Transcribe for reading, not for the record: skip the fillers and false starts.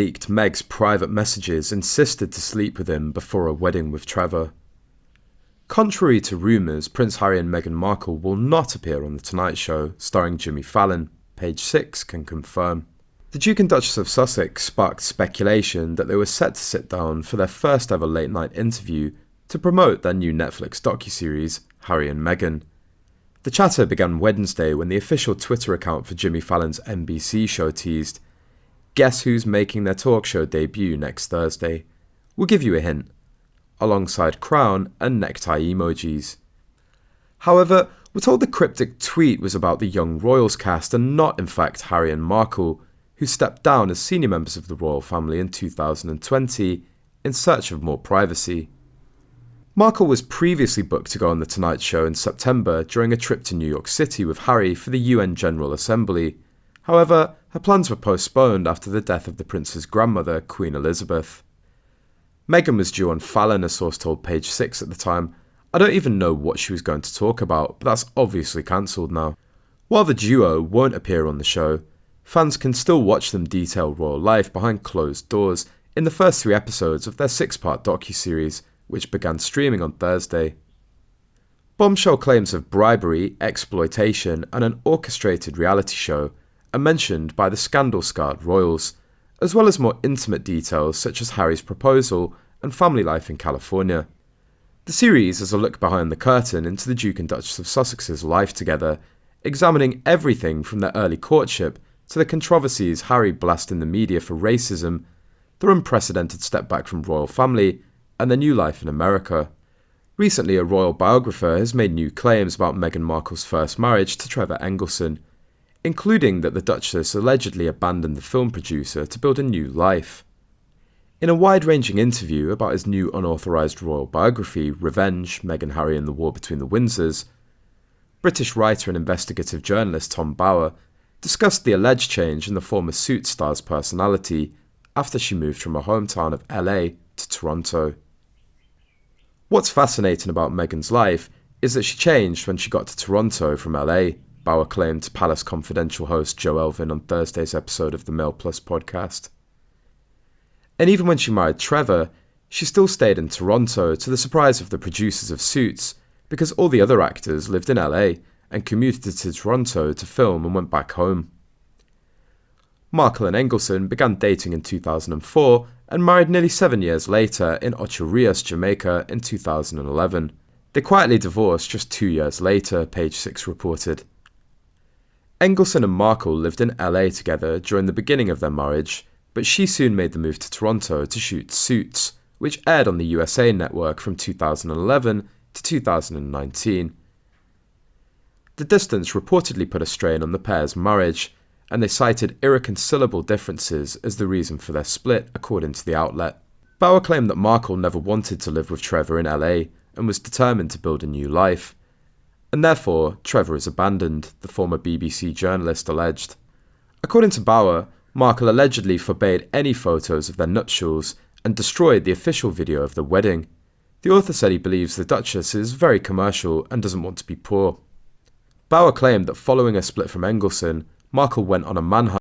leaked Meg's private messages insisted to sleep with him before a wedding with Trevor. Contrary to rumours, Prince Harry and Meghan Markle will not appear on The Tonight Show, starring Jimmy Fallon, Page 6 can confirm. The Duke and Duchess of Sussex sparked speculation that they were set to sit down for their first ever late night interview to promote their new Netflix docuseries, Harry and Meghan. The chatter began Wednesday when the official Twitter account for Jimmy Fallon's NBC show teased, "Guess who's making their talk show debut next Thursday? We'll give you a hint," alongside crown and necktie emojis. However, we're told the cryptic tweet was about the young royals cast and not in fact Harry and Markle, who stepped down as senior members of the royal family in 2020 in search of more privacy. Markle was previously booked to go on The Tonight Show in September during a trip to New York City with Harry for the UN General Assembly. However, her plans were postponed after the death of the prince's grandmother, Queen Elizabeth. Meghan was due on Fallon, a source told Page 6 at the time. "I don't even know what she was going to talk about, but that's obviously cancelled now." While the duo won't appear on the show, fans can still watch them detail royal life behind closed doors in the first 3 episodes of their 6-part docuseries, which began streaming on Thursday. Bombshell claims of bribery, exploitation, and an orchestrated reality show are mentioned by the scandal-scarred royals, as well as more intimate details such as Harry's proposal and family life in California. The series is a look behind the curtain into the Duke and Duchess of Sussex's life together, examining everything from their early courtship to the controversies Harry blasting the media for racism, their unprecedented step back from royal family, and their new life in America. Recently, a royal biographer has made new claims about Meghan Markle's first marriage to Trevor, including that the Duchess allegedly abandoned the film producer to build a new life. In a wide-ranging interview about his new unauthorised royal biography, Revenge, Meghan, Harry and the War Between the Windsors, British writer and investigative journalist Tom Bower discussed the alleged change in the former Suits star's personality after she moved from her hometown of LA to Toronto. What's fascinating about Meghan's life is that she changed when she got to Toronto from LA, Bower claimed to Palace Confidential host Joe Elvin on Thursday's episode of the Mail Plus podcast. And even when she married Trevor, she still stayed in Toronto to the surprise of the producers of Suits, because all the other actors lived in LA and commuted to Toronto to film and went back home. Markle and Engelson began dating in 2004 and married nearly 7 years later in Ocho Rios, Jamaica in 2011. They quietly divorced just 2 years later, Page 6 reported. Engelson and Markle lived in LA together during the beginning of their marriage, but she soon made the move to Toronto to shoot Suits, which aired on the USA Network from 2011 to 2019. The distance reportedly put a strain on the pair's marriage, and they cited irreconcilable differences as the reason for their split, according to the outlet. Bower claimed that Markle never wanted to live with Trevor in LA and was determined to build a new life, and therefore Trevor is abandoned, the former BBC journalist alleged. According to Bower, Markle allegedly forbade any photos of their nuptials and destroyed the official video of the wedding. The author said he believes the Duchess is very commercial and doesn't want to be poor. Bower claimed that following a split from Engelson, Markle went on a manhunt